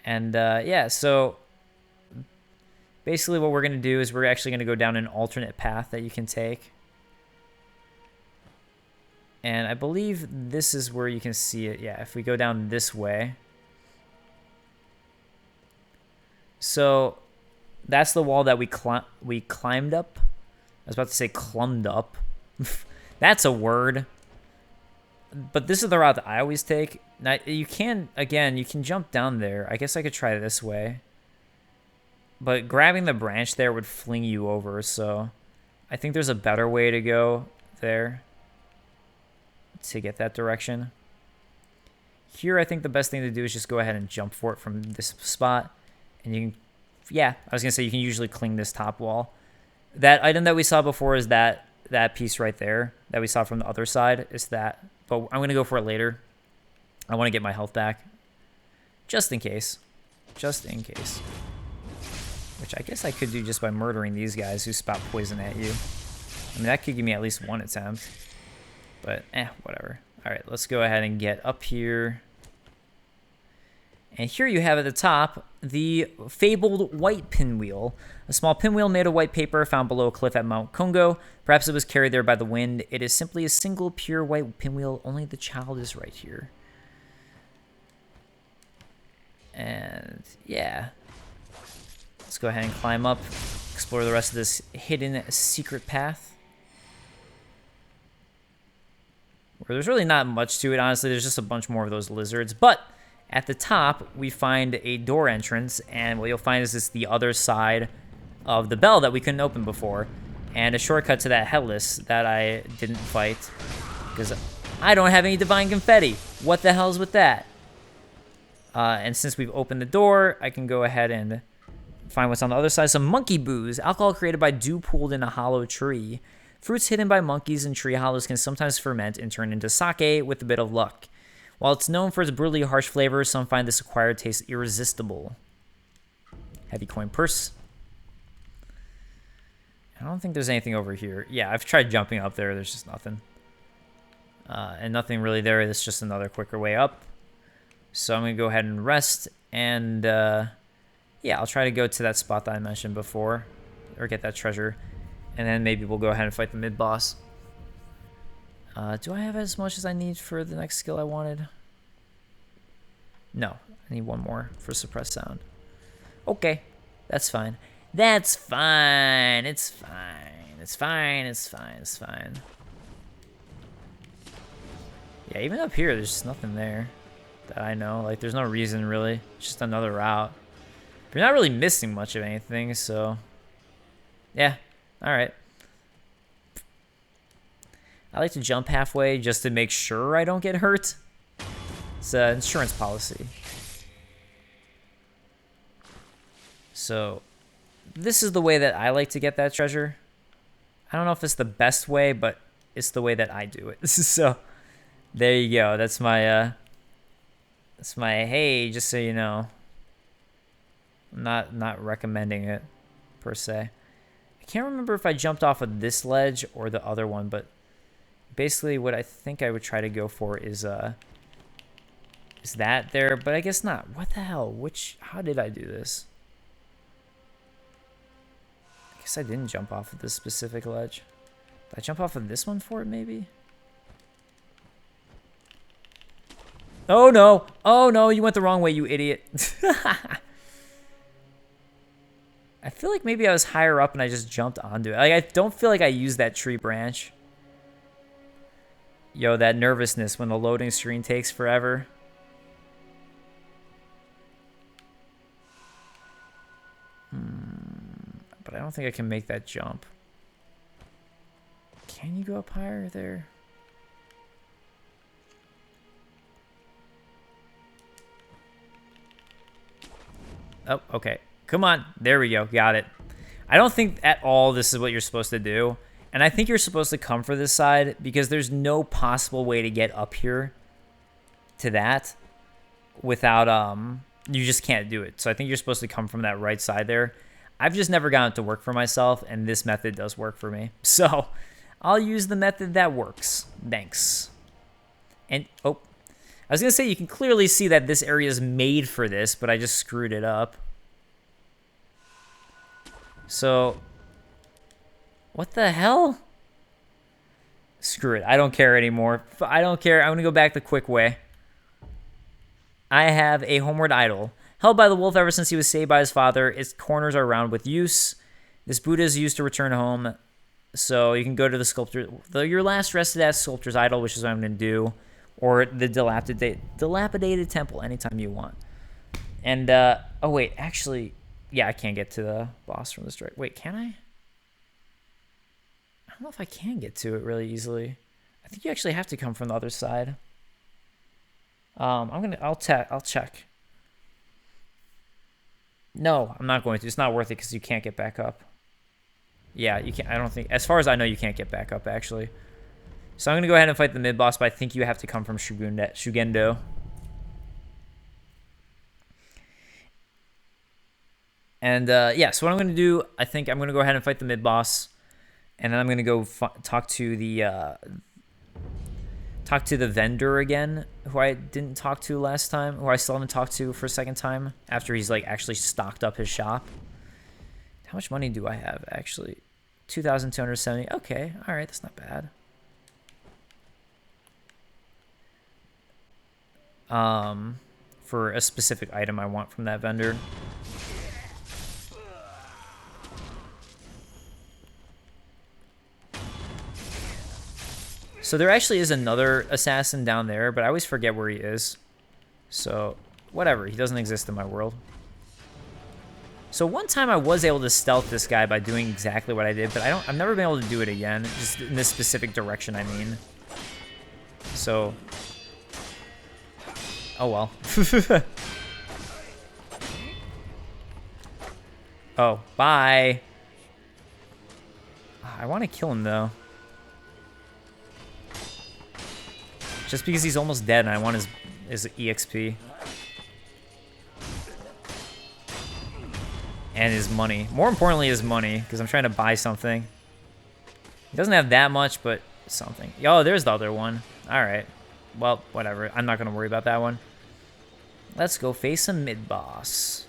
And yeah, so basically what we're going to do is we're actually going to go down an alternate path that you can take. And I believe this is where you can see it. Yeah, if we go down this way. So that's the wall that we climbed up. I was about to say clumbed up. That's a word. But this is the route that I always take. Now, you can, again, you can jump down there. I guess I could try this way. But grabbing the branch there would fling you over, so I think there's a better way to go there to get that direction. Here, I think the best thing to do is just go ahead and jump for it from this spot. And you can, yeah, I was going to say you can usually cling this top wall. That item that we saw before is that piece right there that we saw from the other side. Is that, but I'm going to go for it later. I want to get my health back. Just in case. Just in case. Which I guess I could do just by murdering these guys who spout poison at you. I mean, that could give me at least one attempt. But, whatever. Alright, let's go ahead and get up here. And here you have at the top the fabled white pinwheel. A small pinwheel made of white paper found below a cliff at Mount Congo. Perhaps it was carried there by the wind. It is simply a single pure white pinwheel. Only the child is right here. And, yeah. Let's go ahead and climb up, explore the rest of this hidden secret path. Where there's really not much to it, honestly. There's just a bunch more of those lizards. But at the top, we find a door entrance, and what you'll find is it's the other side of the bell that we couldn't open before. And a shortcut to that Headless that I didn't fight, because I don't have any Divine Confetti. What the hell's with that? And since we've opened the door, I can go ahead and find what's on the other side. Some monkey booze. Alcohol created by dew pooled in a hollow tree. Fruits hidden by monkeys in tree hollows can sometimes ferment and turn into sake with a bit of luck. While it's known for its brutally harsh flavor, some find this acquired taste irresistible. Heavy coin purse. I don't think there's anything over here. Yeah, I've tried jumping up there. There's just nothing. And nothing really there. It's just another quicker way up. So I'm going to go ahead and rest. And, yeah, I'll try to go to that spot that I mentioned before. Or get that treasure. And then maybe we'll go ahead and fight the mid-boss. Do I have as much as I need for the next skill I wanted? No. I need one more for suppressed sound. Okay. That's fine. That's fine. It's fine. It's fine. It's fine. It's fine. Yeah, even up here, there's just nothing there that I know. Like, there's no reason, really. It's just another route. But you're not really missing much of anything, so... yeah. Alright. I like to jump halfway just to make sure I don't get hurt. It's an insurance policy. So, this is the way that I like to get that treasure. I don't know if it's the best way, but it's the way that I do it. So, there you go. That's my, hey, just so you know. I'm not recommending it, per se. I can't remember if I jumped off of this ledge or the other one, but basically what I think I would try to go for is that there, but I guess not. What the hell? How did I do this? I guess I didn't jump off of this specific ledge. Did I jump off of this one for it, maybe? Oh no! Oh no, you went the wrong way, you idiot. I feel like maybe I was higher up and I just jumped onto it. Like, I don't feel like I used that tree branch. Yo, that nervousness when the loading screen takes forever. But I don't think I can make that jump. Can you go up higher there? Oh, okay. Come on. There we go. Got it. I don't think at all this is what you're supposed to do. And I think you're supposed to come for this side because there's no possible way to get up here to that without, you just can't do it. So I think you're supposed to come from that right side there. I've just never gotten it to work for myself, and this method does work for me. So I'll use the method that works. Thanks. And, oh, I was going to say you can clearly see that this area is made for this, but I just screwed it up. So, what the hell? Screw it. I don't care anymore. I don't care. I'm going to go back the quick way. I have a homeward idol. Held by the wolf ever since he was saved by his father, its corners are round with use. This Buddha is used to return home. So you can go to the sculptor, your last rested at sculptor's idol, which is what I'm going to do. Or the dilapidated temple anytime you want. And, oh wait, actually, yeah, I can't get to the boss from this direct. Wait, can I? I don't know if I can get to it really easily. I think you actually have to come from the other side. I'll check. No, I'm not going to. It's not worth it because you can't get back up. Yeah, you can't. I don't think, as far as I know, you can't get back up actually. So I'm gonna go ahead and fight the mid boss, but I think you have to come from Shugendo. And yeah, so what I'm gonna do, I think I'm gonna go ahead and fight the mid boss, and then I'm gonna go talk to the vendor again, who I didn't talk to last time, who I still haven't talked to for a second time after he's like actually stocked up his shop. How much money do I have actually? 2,270. Okay, all right, that's not bad. For a specific item I want from that vendor. So there actually is another assassin down there, but I always forget where he is. So, whatever. He doesn't exist in my world. So one time I was able to stealth this guy by doing exactly what I did, but I've never been able to do it again, just in this specific direction, I mean. So, oh well. Oh, bye. I want to kill him though. Just because he's almost dead and I want his EXP. And his money. More importantly, his money, because I'm trying to buy something. He doesn't have that much, but something. Oh, there's the other one. Alright. Well, whatever. I'm not going to worry about that one. Let's go face a mid-boss.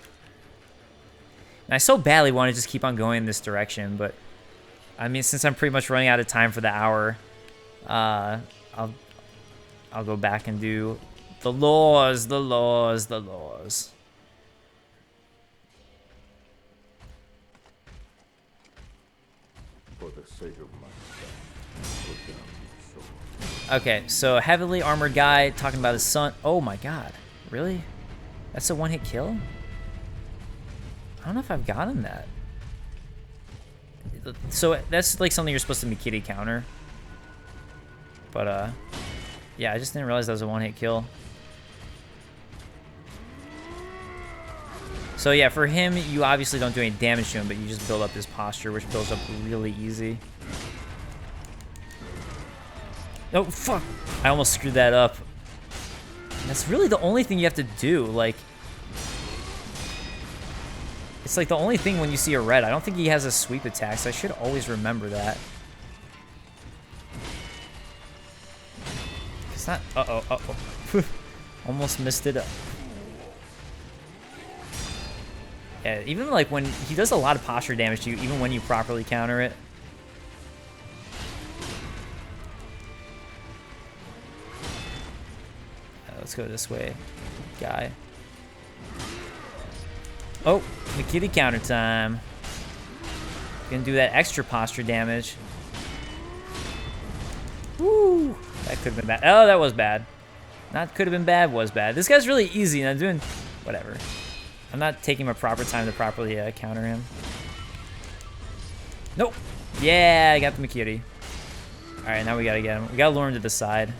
And I so badly want to just keep on going in this direction, but... I mean, since I'm pretty much running out of time for the hour, I'll go back and do the laws, the laws, the laws. For the sake of my son, put down your sword. Okay, so heavily armored guy talking about his son. Oh my god, really? That's a one-hit kill? I don't know if I've gotten that. So that's like something you're supposed to McCune counter. But yeah, I just didn't realize that was a one-hit kill. So yeah, for him, you obviously don't do any damage to him, but you just build up his posture, which builds up really easy. Oh, fuck! I almost screwed that up. And that's really the only thing you have to do, like... It's like the only thing when you see a red. I don't think he has a sweep attack, so I should always remember that. It's not... Uh-oh, uh-oh. Almost missed it up. Yeah, even like when... He does a lot of posture damage to you, even when you properly counter it. Let's go this way, guy. Oh, McCune counter time. Gonna do that extra posture damage. Woo! That could have been bad. Oh, that was bad. Not could have been bad, was bad. This guy's really easy, and I'm doing whatever. I'm not taking my proper time to properly counter him. Nope. Yeah, I got the McCune. All right, now we gotta get him. We gotta lure him to the side.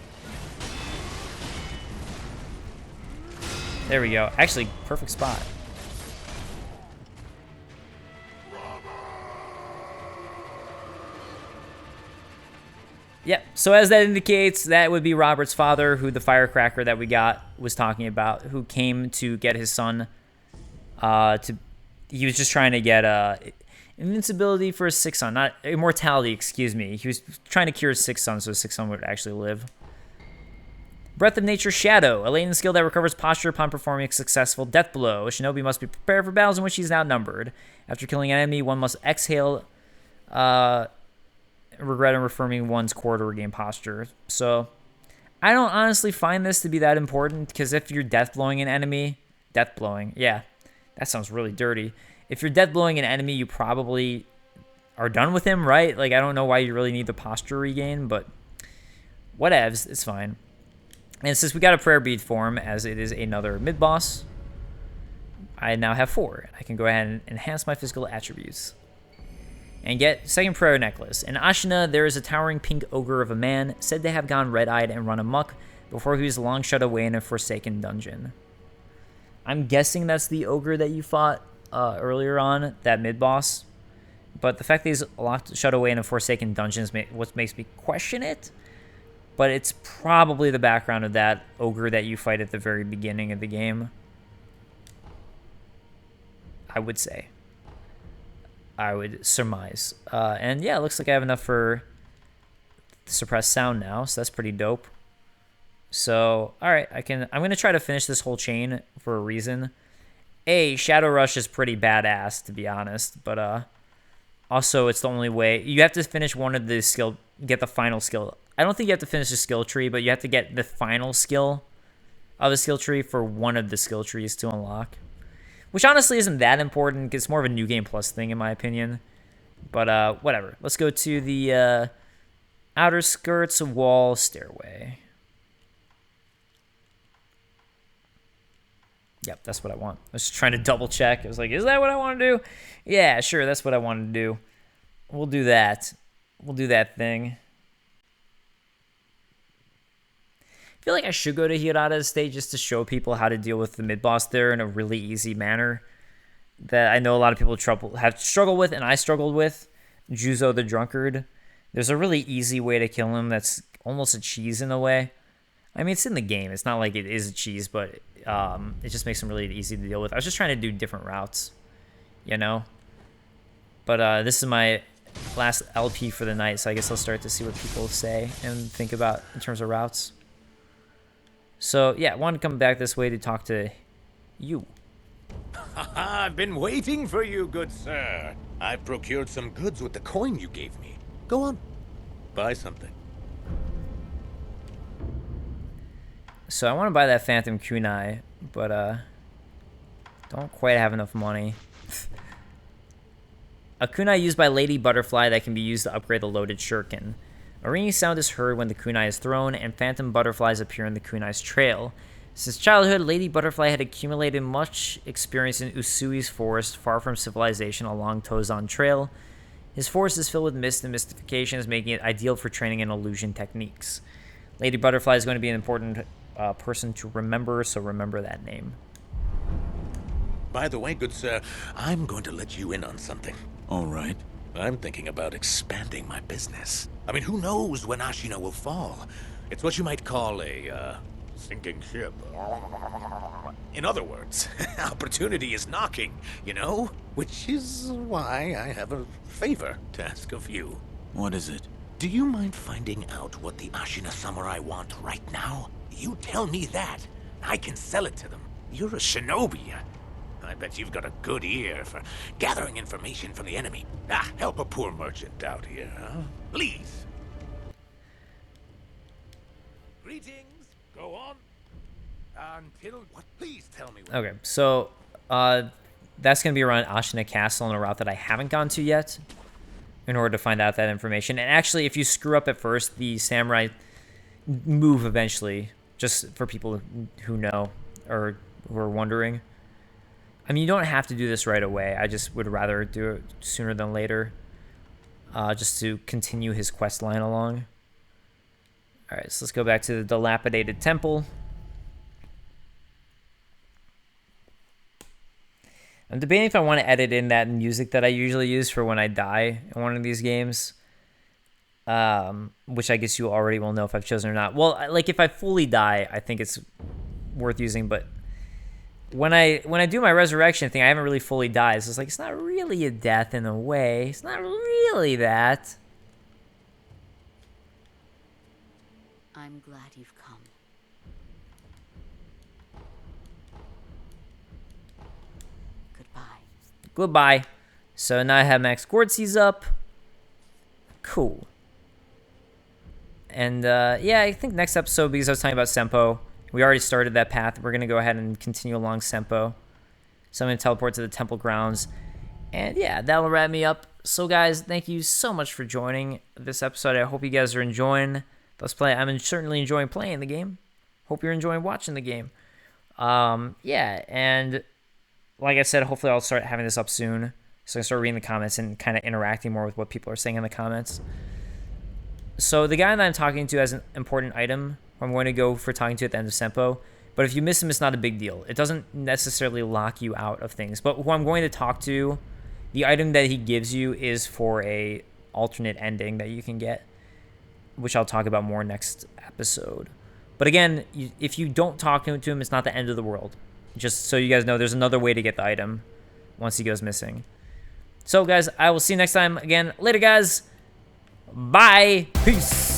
There we go. Actually, perfect spot. Yep. So as that indicates, that would be Robert's father, who the firecracker that we got was talking about, who came to get his son. He was just trying to get invincibility for his sick son, not immortality. Excuse me. He was trying to cure his sick son, so his sick son would actually live. Breath of Nature Shadow, a latent skill that recovers posture upon performing a successful death blow. A shinobi must be prepared for battles in which he is outnumbered. After killing an enemy, one must exhale regret and reforming one's core to regain posture. So, I don't honestly find this to be that important, because if you're death blowing an enemy, yeah, that sounds really dirty. If you're death blowing an enemy, you probably are done with him, right? Like, I don't know why you really need the posture regain, but whatevs, it's fine. And since we got a prayer bead form, as it is another mid-boss, I now have 4. I can go ahead and enhance my physical attributes. And get second prayer necklace. In Ashina, there is a towering pink ogre of a man, said to have gone red-eyed and run amok before he was long shut away in a forsaken dungeon. I'm guessing that's the ogre that you fought earlier on, that mid-boss. But the fact that he's shut away in a forsaken dungeon is what makes me question it. But it's probably the background of that ogre that you fight at the very beginning of the game. I would say. I would surmise. And yeah, it looks like I have enough for suppressed sound now, so that's pretty dope. So, alright, I'm going to try to finish this whole chain for a reason. Shadow Rush is pretty badass, to be honest, but also it's the only way. You have to finish one of the skill, get the final skill. I don't think you have to finish the skill tree, but you have to get the final skill of the skill tree for one of the skill trees to unlock. Which honestly isn't that important, because it's more of a New Game Plus thing, in my opinion. But whatever. Let's go to the Outer Skirts Wall Stairway. Yep, that's what I want. I was just trying to double check. I was like, is that what I want to do? Yeah, sure, that's what I want to do. We'll do that. We'll do that thing. I feel like I should go to Hirata Estate just to show people how to deal with the mid-boss there in a really easy manner that I know a lot of people have struggled with, and I struggled with. Juzo the Drunkard. There's a really easy way to kill him that's almost a cheese in a way. I mean, it's in the game. It's not like it is a cheese, but it just makes him really easy to deal with. I was just trying to do different routes, you know? But this is my last LP for the night, so I guess I'll start to see what people say and think about in terms of routes. So, yeah, I wanted to come back this way to talk to you. I've been waiting for you, good sir. I've procured some goods with the coin you gave me. Go on, buy something. So I want to buy that Phantom Kunai, but don't quite have enough money. A kunai used by Lady Butterfly that can be used to upgrade the loaded shuriken. A ringing sound is heard when the kunai is thrown, and phantom butterflies appear in the kunai's trail. Since childhood, Lady Butterfly had accumulated much experience in Usui's forest, far from civilization along Tozan Trail. His forest is filled with mist and mystifications, making it ideal for training in illusion techniques. Lady Butterfly is going to be an important person to remember, so remember that name. By the way, good sir, I'm going to let you in on something. All right. I'm thinking about expanding my business. I mean, who knows when Ashina will fall? It's what you might call a, sinking ship. In other words, opportunity is knocking, you know? Which is why I have a favor to ask of you. What is it? Do you mind finding out what the Ashina samurai want right now? You tell me that. I can sell it to them. You're a shinobi. I bet you've got a good ear for gathering information from the enemy. Help a poor merchant out here, huh? Please. Greetings. Go on. Until what? Please tell me. Okay, so that's going to be around Ashina Castle on a route that I haven't gone to yet in order to find out that information. And actually, if you screw up at first, the samurai move eventually, just for people who know or who are wondering. I mean, you don't have to do this right away. I just would rather do it sooner than later, just to continue his quest line along. All right, so let's go back to the dilapidated temple. I'm debating if I want to edit in that music that I usually use for when I die in one of these games. which I guess you already will know if I've chosen or not. Well, like if I fully die, I think it's worth using, but when I do my resurrection thing, I haven't really fully died. So it's like, it's not really a death in a way. It's not really that. I'm glad you've come. Goodbye. Goodbye. So now I have Max Gortzy's up. Cool. And yeah, I think next episode, because I was talking about Senpo, we already started that path. We're going to go ahead and continue along Senpo. So I'm going to teleport to the temple grounds. And yeah, that'll wrap me up. So guys, thank you so much for joining this episode. I hope you guys are enjoying Let's Play. I'm certainly enjoying playing the game. Hope you're enjoying watching the game. Yeah, and like I said, hopefully I'll start having this up soon. So I can start reading the comments and kind of interacting more with what people are saying in the comments. So the guy that I'm talking to has an important item. I'm going to go for talking to at the end of Senpo. But if you miss him, it's not a big deal. It doesn't necessarily lock you out of things. But who I'm going to talk to, the item that he gives you is for a alternate ending that you can get, which I'll talk about more next episode. But again, if you don't talk to him, it's not the end of the world. Just so you guys know, there's another way to get the item once he goes missing. So guys, I will see you next time. Again, later guys. Bye. Peace.